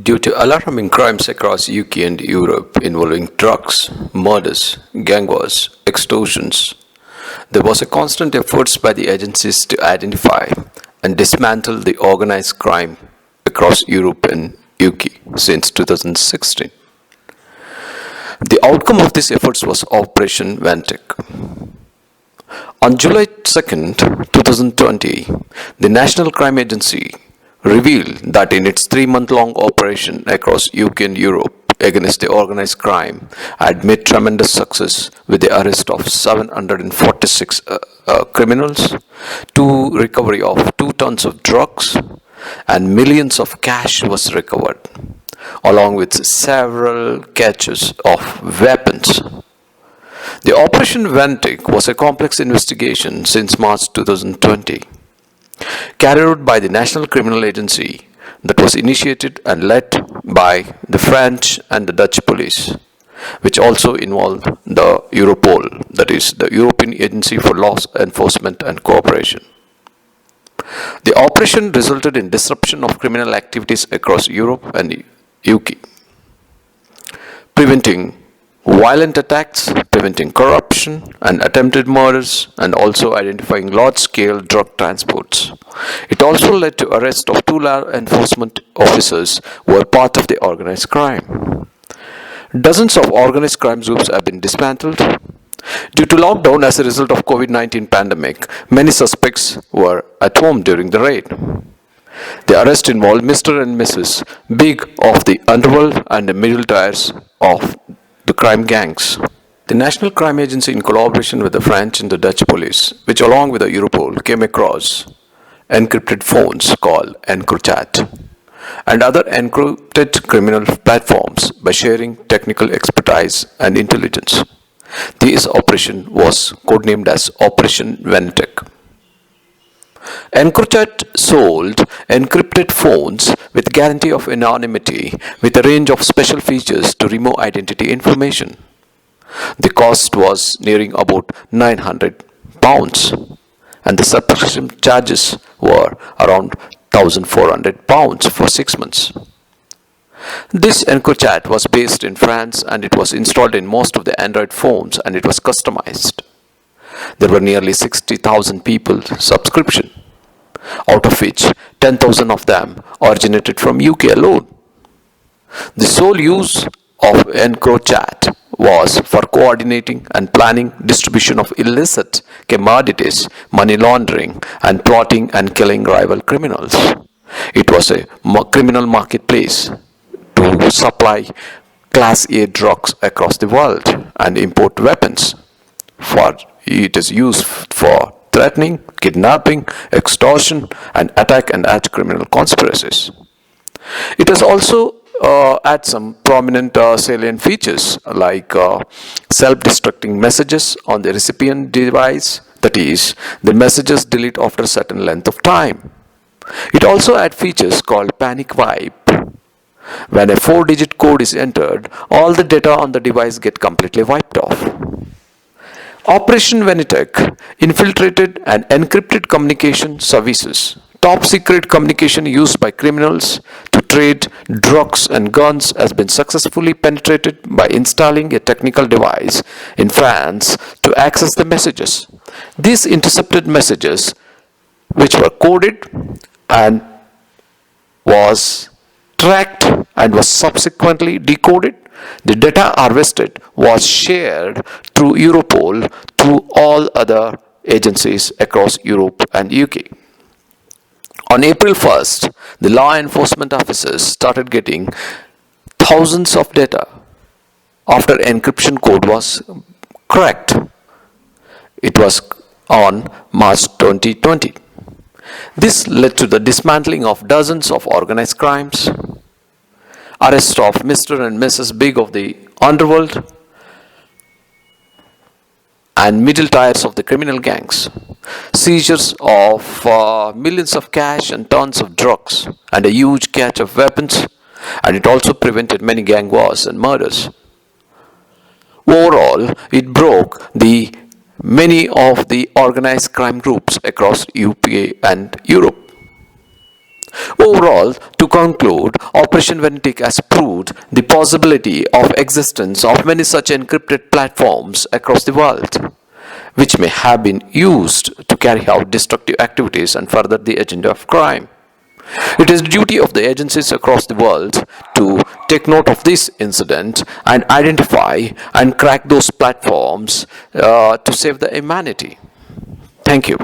Due to alarming crimes across UK and Europe involving drugs, murders, gang wars, extortions, there was a constant effort by the agencies to identify and dismantle the organized crime across Europe and UK since 2016. The outcome of these efforts was Operation AVENETIC. On July 2nd, 2020, the National Crime Agency revealed that in its 3-month-long operation across UK and Europe against the organized crime had made tremendous success with the arrest of 746 criminals, recovery of 2 tons of drugs, and millions of cash was recovered, along with several catches of weapons. The Operation AVENETIC was a complex investigation since March 2020, carried out by the National Criminal Agency that was initiated and led by the French and the Dutch police, which also involved the Europol, that is, the European Agency for Law Enforcement and Cooperation. The operation resulted in disruption of criminal activities across Europe and UK, preventing violent attacks, preventing corruption and attempted murders, and also identifying large-scale drug transports. It also led to arrest of 2 law enforcement officers who were part of the organized crime. Dozens of organized crime groups have been dismantled. Due to lockdown as a result of COVID-19 pandemic, many suspects were at home during the raid. The arrest involved Mr. and Mrs. Big of the underworld and the middle tiers of the crime gangs. The National Crime Agency, in collaboration with the French and the Dutch police, which along with the Europol came across encrypted phones called EncroChat and other encrypted criminal platforms by sharing technical expertise and intelligence. This operation was codenamed as Operation AVENETIC. EncroChat sold encrypted phones with guarantee of anonymity with a range of special features to remove identity information. The cost was nearing about £900 and the subscription charges were around £1,400 for 6 months. This EncroChat was based in France and it was installed in most of the Android phones and it was customized. There were nearly 60,000 people subscription, out of which 10,000 of them originated from UK alone. The sole use of EncroChat was for coordinating and planning distribution of illicit commodities, money laundering, and plotting and killing rival criminals. It was a criminal marketplace to supply Class A drugs across the world and import weapons. It is used for threatening, kidnapping, extortion, and attack and edge criminal conspiracies. It has also had some prominent salient features like self-destructing messages on the recipient device, that is, the messages delete after a certain length of time. It also had features called panic wipe. When a 4-digit code is entered, all the data on the device get completely wiped off. Operation AVENETIC infiltrated and encrypted communication services. Top secret communication used by criminals to trade drugs and guns has been successfully penetrated by installing a technical device in France to access the messages. These intercepted messages, which were coded and was tracked and was subsequently decoded, the data harvested was shared through Europol to all other agencies across Europe and UK. On April 1st, the law enforcement officers started getting thousands of data after encryption code was cracked. It was on March 2020. This led to the dismantling of dozens of organized crimes, arrest of Mr. and Mrs. Big of the underworld, and middle tiers of the criminal gangs, seizures of millions of cash and tons of drugs, and a huge catch of weapons, and it also prevented many gang wars and murders. Overall, it broke many of the organized crime groups across UK and Europe. Overall, to conclude, Operation AVENETIC has proved the possibility of existence of many such encrypted platforms across the world, which may have been used to carry out destructive activities and further the agenda of crime. It is the duty of the agencies across the world to take note of this incident and identify and crack those platforms to save the humanity. Thank you.